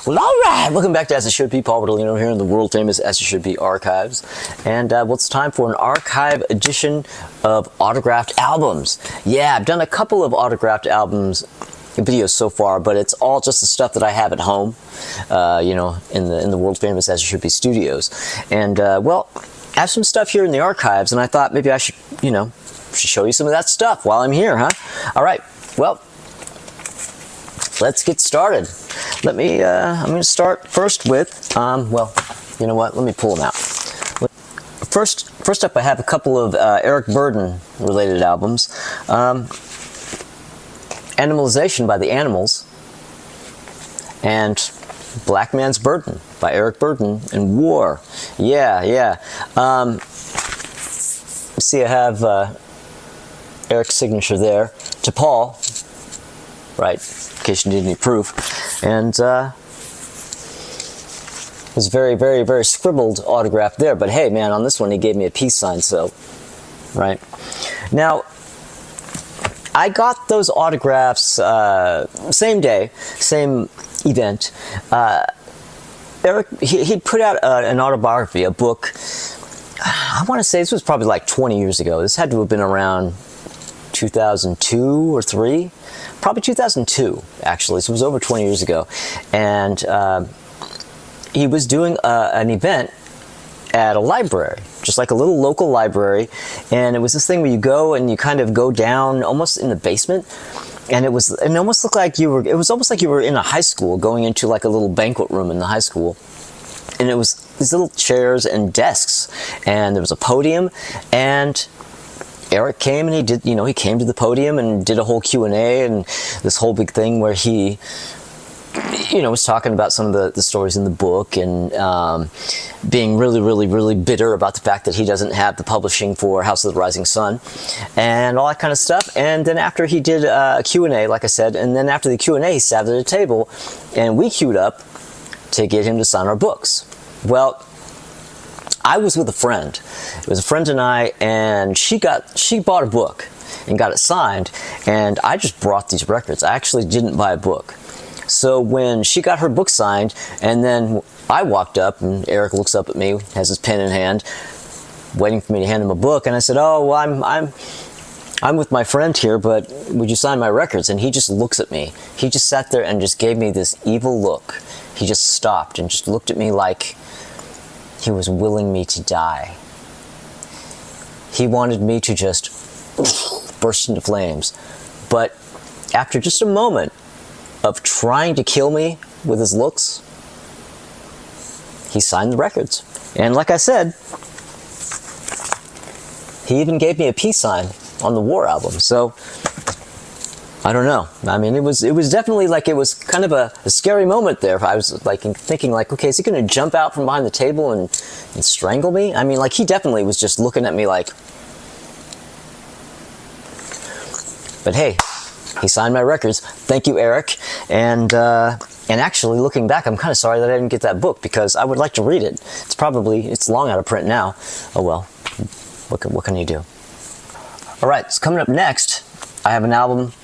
Well, all right, welcome back to As It Should Be. Paul Bertolino here in the world famous As It Should Be archives. And well, it's time for an archive edition of autographed albums. Yeah, I've done a couple of autographed albums videos so far, but it's all just the stuff that I have at home, you know, in the world famous As It Should Be studios. And well, I have some stuff here in the archives, and I thought maybe I should, you know, show you some of that stuff while I'm here, huh? All right, well, let's get started. Let me, I'm going to start first with, well, you know what, let me pull them out. First up, I have a couple of Eric Burdon related albums. Animalization by the Animals, and Black Man's Burden by Eric Burdon, and War. Yeah. See, I have Eric's signature there. To Paul, right, in case you need any proof. And it's very scribbled autograph there, but hey, man, on this one he gave me a peace sign, so, right. Now, I got those autographs same day, same event. Eric, he put out an autobiography, a book. I want to say this was probably like 20 years ago. This had to have been around 2002 or 3. Probably 2002, actually. So it was over 20 years ago. And he was doing an event at a library, just like a little local library, and it was this thing where you go and you kind of go down almost in the basement, and it almost looked like you were, it was almost like you were in a high school going into like a little banquet room in the high school, and it was these little chairs and desks, and there was a podium, and Eric came and he did, you know, he came to the podium and did a whole Q&A and this whole big thing where he, you know, was talking about some of the stories in the book, and being really bitter about the fact that he doesn't have the publishing for House of the Rising Sun and all that kind of stuff. And then after he did a Q&A, like I said, and then after the Q&A, he sat at a table and we queued up to get him to sign our books. Well, I was with a friend. It was a friend and I, and she bought a book and got it signed, and I just brought these records. I actually didn't buy a book. So when she got her book signed, and then I walked up, and Eric looks up at me, has his pen in hand, waiting for me to hand him a book, and I said, "Oh, well, I'm with my friend here, but would you sign my records?" And he just looks at me. He just sat there and just gave me this evil look. He just stopped and just looked at me like he was willing me to die. He wanted me to just burst into flames. But after just a moment of trying to kill me with his looks, he signed the records. And like I said, he even gave me a peace sign on the War album. So I don't know. I mean, it was definitely like, it was kind of a scary moment there. I was like thinking like, okay, is he going to jump out from behind the table and strangle me? I mean, like, he definitely was just looking at me like, but hey, he signed my records. Thank you, Eric. And actually, looking back, I'm kind of sorry that I didn't get that book, because I would like to read it. It's long out of print now. Oh well, what can you do? All right, so coming up next, I have an album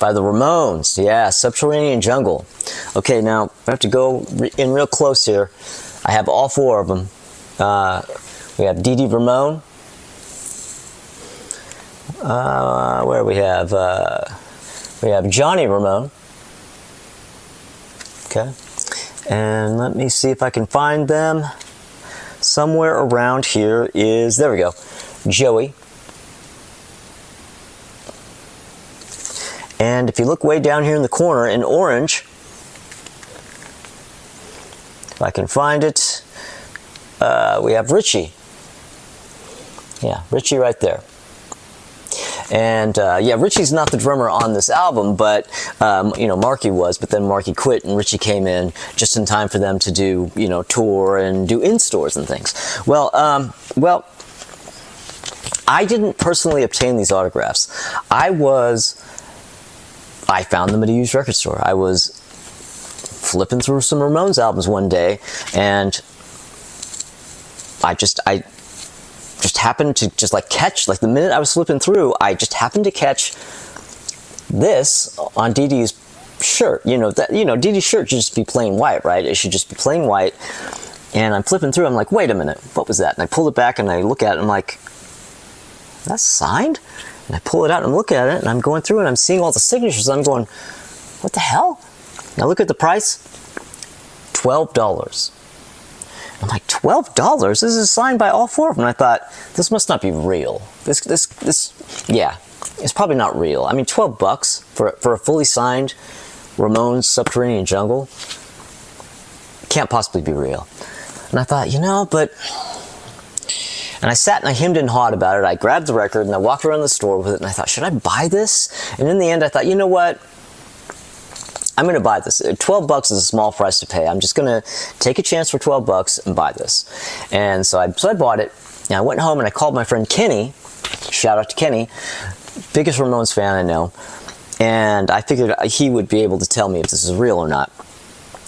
by the Ramones. Yeah, Subterranean Jungle. Okay, now I have to go in real close here. I have all 4 of them. We have Dee Dee Ramone. Where we have Johnny Ramone. Okay, and let me see if I can find them. Somewhere around here is, there we go, Joey. And if you look way down here in the corner in orange, if I can find it, we have Richie. Yeah, Richie right there. And yeah, Richie's not the drummer on this album, but you know, Marky was, but then Marky quit and Richie came in just in time for them to do, you know, tour and do in-stores and things. Well, I didn't personally obtain these autographs. I found them at a used record store. I was flipping through some Ramones albums one day, and I just happened to just like catch, like the minute I was flipping through, I just happened to catch this on Dee Dee's shirt. Dee Dee's shirt should just be plain white, right? It should just be plain white. And I'm flipping through, I'm like, wait a minute, what was that? And I pull it back and I look at it, and I'm like, that's signed? And I pull it out and I'm looking at it, and I'm going through and I'm seeing all the signatures, and I'm going, what the hell? And I look at the price, $12. I'm like, $12? This is signed by all four of them. And I thought, this must not be real. Yeah, it's probably not real. I mean, $12 for a fully signed Ramones Subterranean Jungle can't possibly be real. And I thought, but... And I sat and I hemmed and hawed about it. I grabbed the record and I walked around the store with it, and I thought, should I buy this? And in the end, I thought, you know what? I'm going to buy this. $12 is a small price to pay. I'm just going to take a chance for $12 and buy this. And so I bought it, and I went home and I called my friend Kenny. Shout out to Kenny, biggest Ramones fan I know. And I figured he would be able to tell me if this is real or not.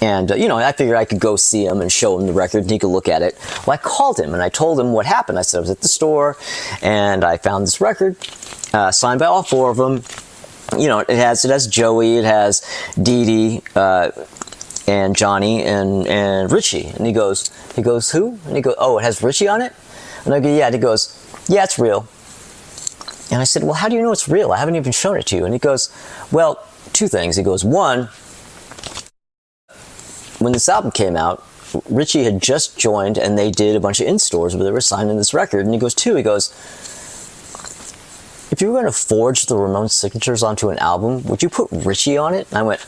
And, I figured I could go see him and show him the record and he could look at it. Well, I called him and I told him what happened. I said I was at the store and I found this record signed by all four of them. It has Joey, it has Dee Dee, and Johnny and Richie. And he goes, who? And he goes, oh, it has Richie on it? And I go, yeah. And he goes, yeah, it's real. And I said, well, how do you know it's real? I haven't even shown it to you. And he goes, well, two things. He goes, one, when this album came out, Richie had just joined and they did a bunch of in-stores where they were signing this record. And he goes, two, if you were going to forge the Ramones signatures onto an album, would you put Richie on it? And I went,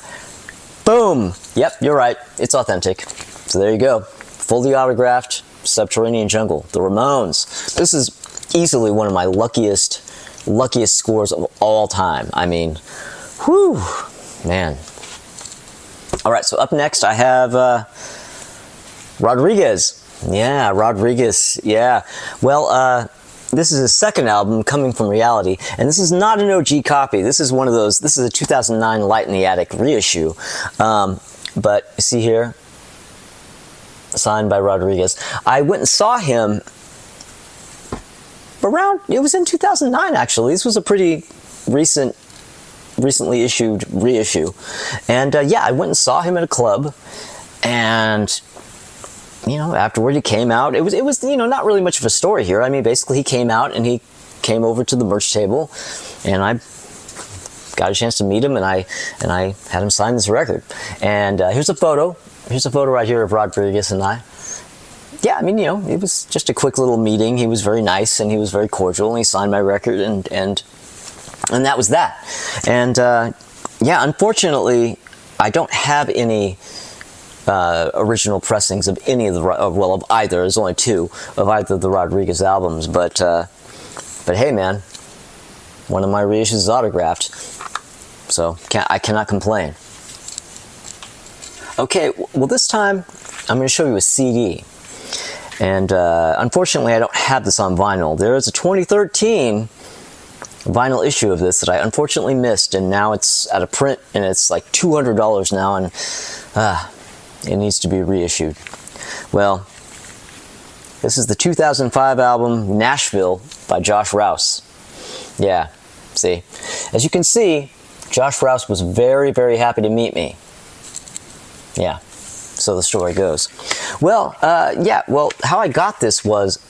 boom! Yep, you're right. It's authentic. So there you go. Fully autographed Subterranean Jungle, the Ramones. This is easily one of my luckiest scores of all time. I mean, whew, man. All right, so up next I have Rodriguez. Yeah, Rodriguez. Yeah. Well, this is his second album, Coming From Reality, and this is not an OG copy. This is one of those. This is a 2009 Light in the Attic reissue. But see here, signed by Rodriguez. I went and saw him around. It was in 2009, actually. This was a pretty recently issued reissue, and I went and saw him at a club, and afterward he came out. It was not really much of a story here. I mean, basically he came out and he came over to the merch table, and I got a chance to meet him, and I had him sign this record. And here's a photo right here of Rodriguez and I. Yeah, I mean, it was just a quick little meeting. He was very nice and he was very cordial, and he signed my record, and that was that. And unfortunately, I don't have any original pressings of any of of either. There's only two of either of the Rodriguez albums, but hey, man, one of my reissues is autographed, so I cannot complain. Okay, well, this time I'm going to show you a CD, and unfortunately I don't have this on vinyl. There is a 2013 vinyl issue of this that I unfortunately missed, and now it's out of print and it's like $200 now, and it needs to be reissued. Well, this is the 2005 album Nashville by Josh Rouse. Yeah, see, as you can see, Josh Rouse was very, very happy to meet me. Yeah, so the story goes. Well, how I got this was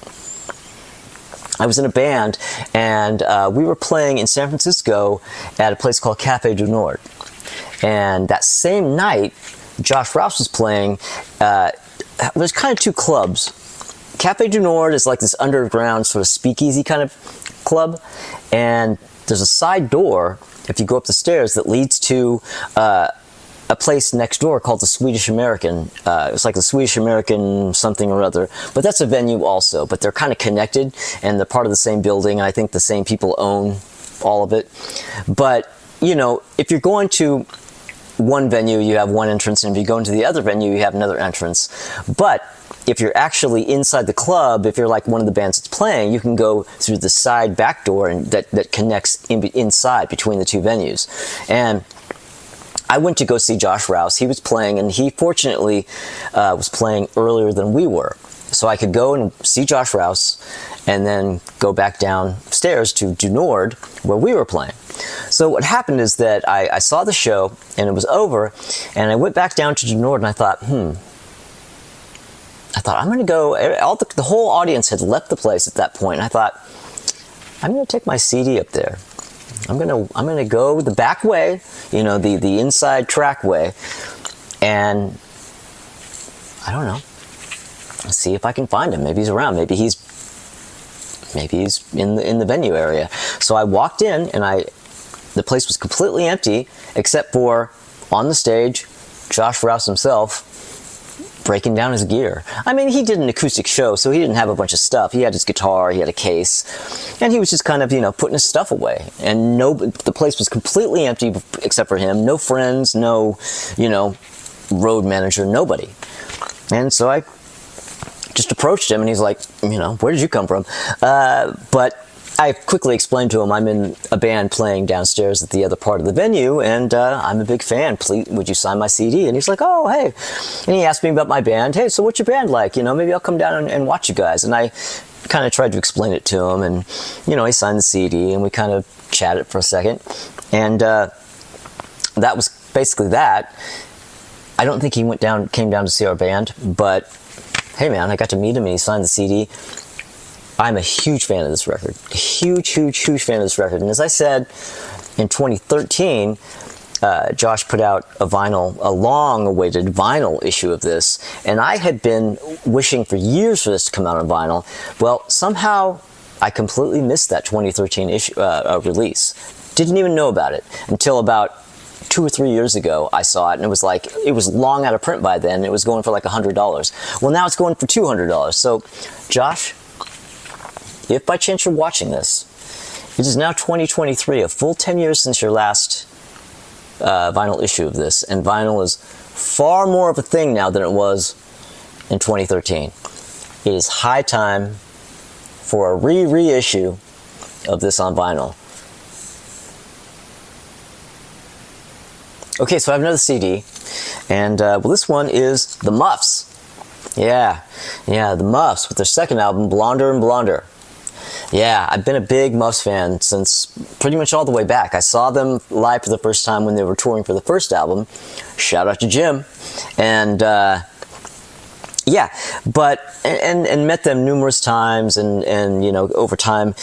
I was in a band, and we were playing in San Francisco at a place called Cafe du Nord. And that same night, Josh Rouse was playing. There's kind of two clubs. Cafe du Nord is like this underground sort of speakeasy kind of club, and there's a side door, if you go up the stairs, that leads to a place next door called the Swedish American. It's like the Swedish American something or other, but that's a venue also, but they're kind of connected and they're part of the same building, and I think the same people own all of it. But if you're going to one venue, you have one entrance, and if you go into the other venue, you have another entrance. But if you're actually inside the club, if you're like one of the bands that's playing, you can go through the side back door, and that connects inside between the two venues. And I went to go see Josh Rouse. He was playing, and he fortunately was playing earlier than we were. so I could go and see Josh Rouse and then go back downstairs to Du Nord where we were playing. So what happened is that I saw the show and it was over, and I went back down to Du Nord and I thought, I'm going to go. The whole audience had left the place at that point, and I thought, I'm going to take my CD up there. I'm gonna go the back way, the inside track way, and I don't know. See if I can find him. Maybe he's around. Maybe he's in the venue area. So I walked in, and the place was completely empty except for on the stage, Josh Rouse himself breaking down his gear. I mean, he did an acoustic show, so he didn't have a bunch of stuff. He had his guitar, he had a case, and he was just kind of, putting his stuff away. And the place was completely empty except for him. No friends, no, road manager, nobody. And so I just approached him, and he's like, where did you come from? But I quickly explained to him I'm in a band playing downstairs at the other part of the venue, and I'm a big fan. Please, would you sign my CD? And he's like, oh, hey. And he asked me about my band. Hey, so what's your band like? Maybe I'll come down and watch you guys. And I kind of tried to explain it to him, and, he signed the CD, and we kind of chatted for a second. And that was basically that. I don't think he came down to see our band, but hey, man, I got to meet him, and he signed the CD. I'm a huge fan of this record. A huge fan of this record. And as I said, in 2013, Josh put out a long-awaited vinyl issue of this, and I had been wishing for years for this to come out on vinyl. Well, somehow I completely missed that 2013 issue release. Didn't even know about it until about 2 or 3 years ago. I saw it, and it was long out of print by then. It was going for like $100. Well, now it's going for $200. So, Josh, if by chance you're watching this, it is now 2023, a full 10 years since your last vinyl issue of this, and vinyl is far more of a thing now than it was in 2013. It is high time for a reissue of this on vinyl. Okay, so I have another CD, and this one is The Muffs. Yeah, The Muffs with their second album, Blonder and Blonder. Yeah, I've been a big Muffs fan since pretty much all the way back. I saw them live for the first time when they were touring for the first album. Shout out to Jim. And met them numerous times, and over time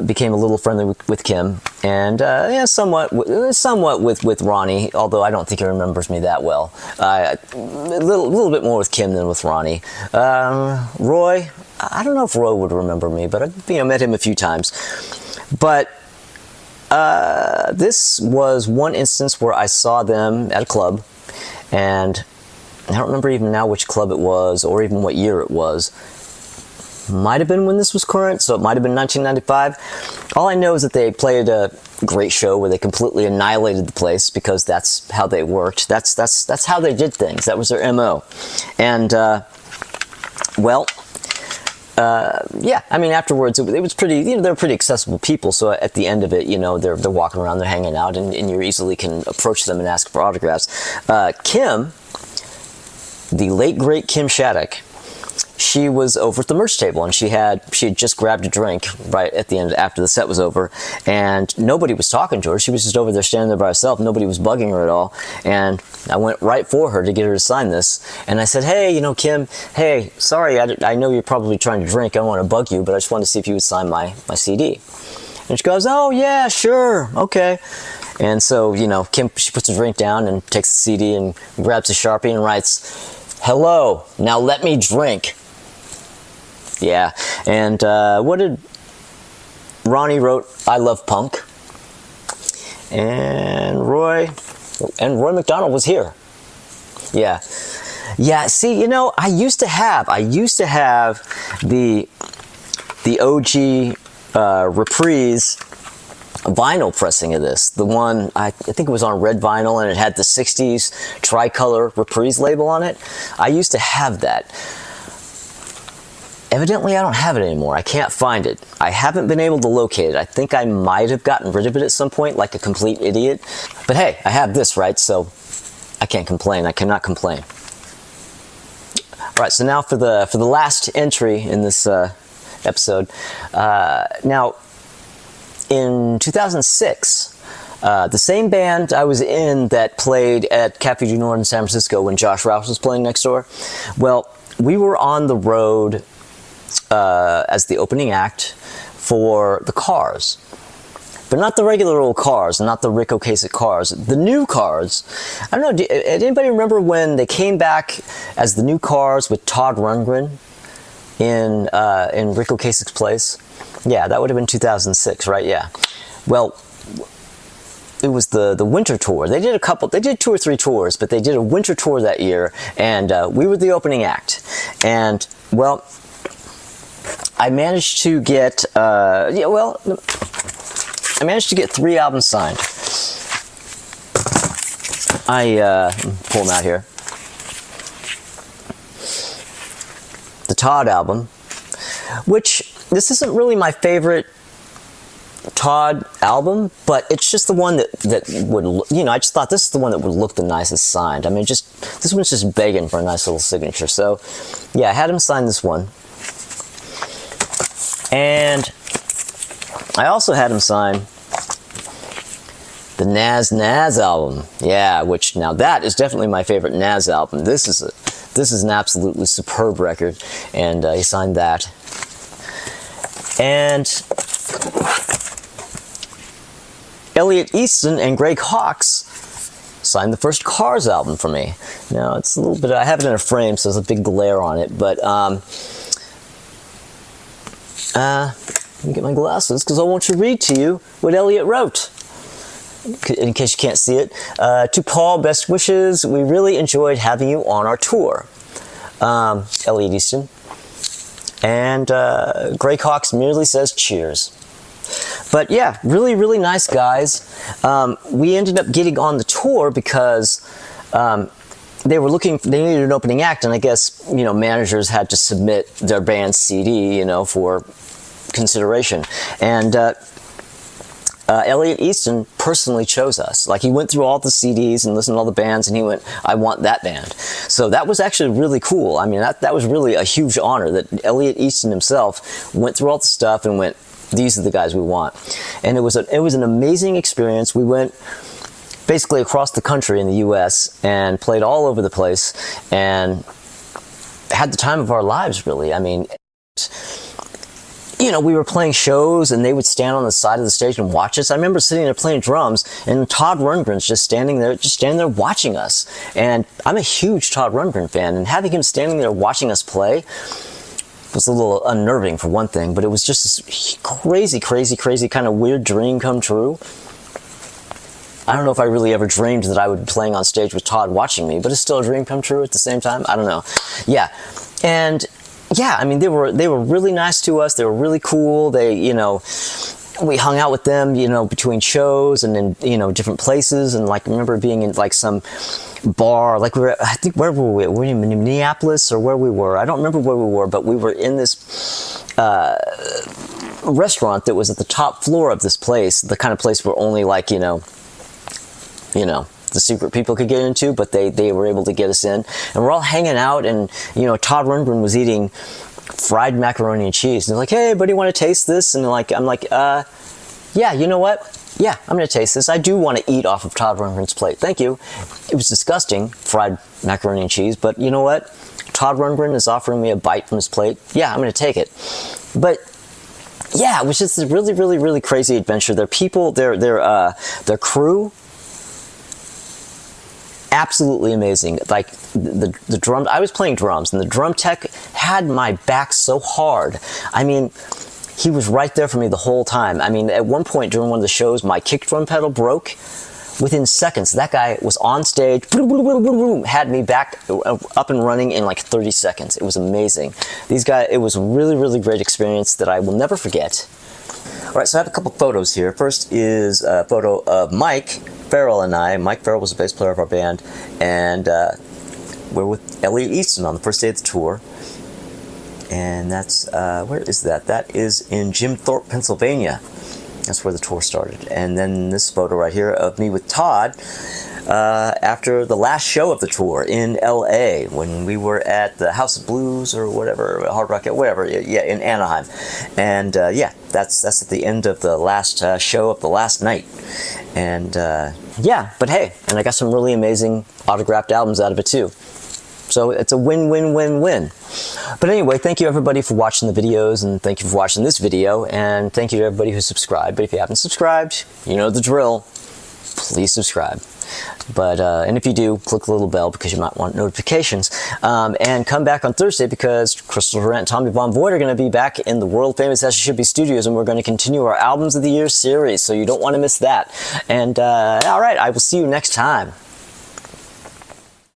became a little friendly with Kim, and somewhat with Ronnie, although I don't think he remembers me that well. A little bit more with Kim than with Ronnie. Roy, I don't know if Roy would remember me, but I met him a few times. But this was one instance where I saw them at a club, and I don't remember even now which club it was or even what year it was. Might have been when this was current, so it might have been 1995. All I know is that they played a great show where they completely annihilated the place, because that's how they worked. That's how they did things. That was their MO. And afterwards it was pretty, they're pretty accessible people, so at the end of it, they're walking around, they're hanging out, and you easily can approach them and ask for autographs. Kim, the late great Kim Shattuck, she was over at the merch table, and she had just grabbed a drink right at the end after the set was over, and nobody was talking to her. She was just over there standing there by herself. Nobody was bugging her at all, and I went right for her to get her to sign this, and I said, hey, Kim, hey, sorry, I know you're probably trying to drink. I don't want to bug you, but I just wanted to see if you would sign my CD. And she goes, oh yeah, sure, okay. And so, Kim, she puts her drink down and takes the CD and grabs a Sharpie and writes, hello, now let me drink. Yeah, and what did Ronnie wrote? I love punk, and Roy McDonald was here. Yeah. See, I used to have the OG Reprise vinyl pressing of this. The one, I think it was on red vinyl, and it had the 60s tricolor Reprise label on it. I used to have that. Evidently, I don't have it anymore. I can't find it. I haven't been able to locate it. I think I might have gotten rid of it at some point, like a complete idiot. But hey, I have this, right? So I can't complain. I cannot complain. All right, so now for the last entry in this episode. Now, in 2006, the same band I was in that played at Cafe du Nord in San Francisco when Josh Rouse was playing next door, well, we were on the road as the opening act for the Cars. But not the regular old Cars, not the Ric Ocasek Cars. The new Cars. I don't know, did anybody remember when they came back as the new Cars with Todd Rundgren in Ric Ocasek's place? Yeah, that would have been 2006, right? Yeah. Well, it was the winter tour. They did 2 or 3 tours, but they did a winter tour that year, and we were the opening act. And, well, I managed to get, I managed to get 3 albums signed. Pull them out here. The Todd album, which, this isn't really my favorite Todd album, but it's just the one that would, you know, I just thought this is the one that would look the nicest signed. I mean, this one's just begging for a nice little signature. So, yeah, I had him sign this one. And I also had him sign the Nas album. Yeah, which, now that is definitely my favorite Nas album. This is an absolutely superb record, and he signed that. And Elliot Easton and Greg Hawkes signed the first Cars album for me. Now, it's a little bit, I have it in a frame, so there's a big glare on it, but let me get my glasses, because I want to read to you what Elliot wrote, in case you can't see it. To Paul, best wishes. We really enjoyed having you on our tour. Elliot Easton. And Greg Hawkes merely says cheers. But yeah, really, really nice guys. We ended up getting on the tour because they needed an opening act, and I guess, you know, managers had to submit their band's CD, you know, for consideration. And Elliot Easton personally chose us. Like, he went through all the CDs and listened to all the bands, and he went, I want that band. So that was actually really cool. I mean, that was really a huge honor that Elliot Easton himself went through all the stuff and went, these are the guys we want. And it was an amazing experience. We went basically across the country in the US and played all over the place and had the time of our lives, really. I mean, you know, we were playing shows and they would stand on the side of the stage and watch us. I remember sitting there playing drums and Todd Rundgren's just standing there watching us. And I'm a huge Todd Rundgren fan, and having him standing there watching us play was a little unnerving, for one thing, but it was just this crazy, crazy, crazy kind of weird dream come true. I don't know if I really ever dreamed that I would be playing on stage with Todd watching me, but it's still a dream come true at the same time. I don't know. Yeah. And yeah, I mean, they were really nice to us. They were really cool. They, you know, we hung out with them, you know, between shows and in, you know, different places. And like, I remember being in like some bar, like I think, where were we? Were we in Minneapolis or where we were? I don't remember where we were, but we were in this restaurant that was at the top floor of this place, the kind of place where only like, you know, the secret people could get into, but they were able to get us in. And we're all hanging out, and, you know, Todd Rundgren was eating fried macaroni and cheese. And they're like, hey, buddy, want to taste this? And I'm like, yeah, you know what? Yeah, I'm going to taste this. I do want to eat off of Todd Rundgren's plate. Thank you. It was disgusting, fried macaroni and cheese, but you know what? Todd Rundgren is offering me a bite from his plate. Yeah, I'm going to take it. But yeah, it was just a really, really, really crazy adventure. Their people, their crew, absolutely amazing. Like the drum, I was playing drums, and the drum tech had my back so hard. I mean, he was right there for me the whole time. I mean, at one point during one of the shows, my kick drum pedal broke. Within seconds, that guy was on stage, had me back up and running in like 30 seconds. It was amazing. These guys, it was a really, really great experience that I will never forget. All right, so I have a couple photos here. First is a photo of Mike Farrell and I. Mike Farrell was the bass player of our band, and we're with Elliot Easton on the first day of the tour. And that's, where is that? That is in Jim Thorpe, Pennsylvania. That's where the tour started. And then this photo right here of me with Todd after the last show of the tour in LA when we were at the House of Blues or whatever, Hard Rock, whatever, yeah, in Anaheim. And yeah, that's at the end of the last show of the last night. And yeah, but hey, and I got some really amazing autographed albums out of it too. So it's a win-win-win-win. But anyway, thank you everybody for watching the videos, and thank you for watching this video, and thank you to everybody who subscribed. But if you haven't subscribed, you know the drill. Please subscribe. But and if you do, click the little bell because you might want notifications. And come back on Thursday because Crystal Durant and Tommy Von Void are going to be back in the world famous As It Should Be Studios, and we're going to continue our Albums of the Year series. So you don't want to miss that. And all right, I will see you next time.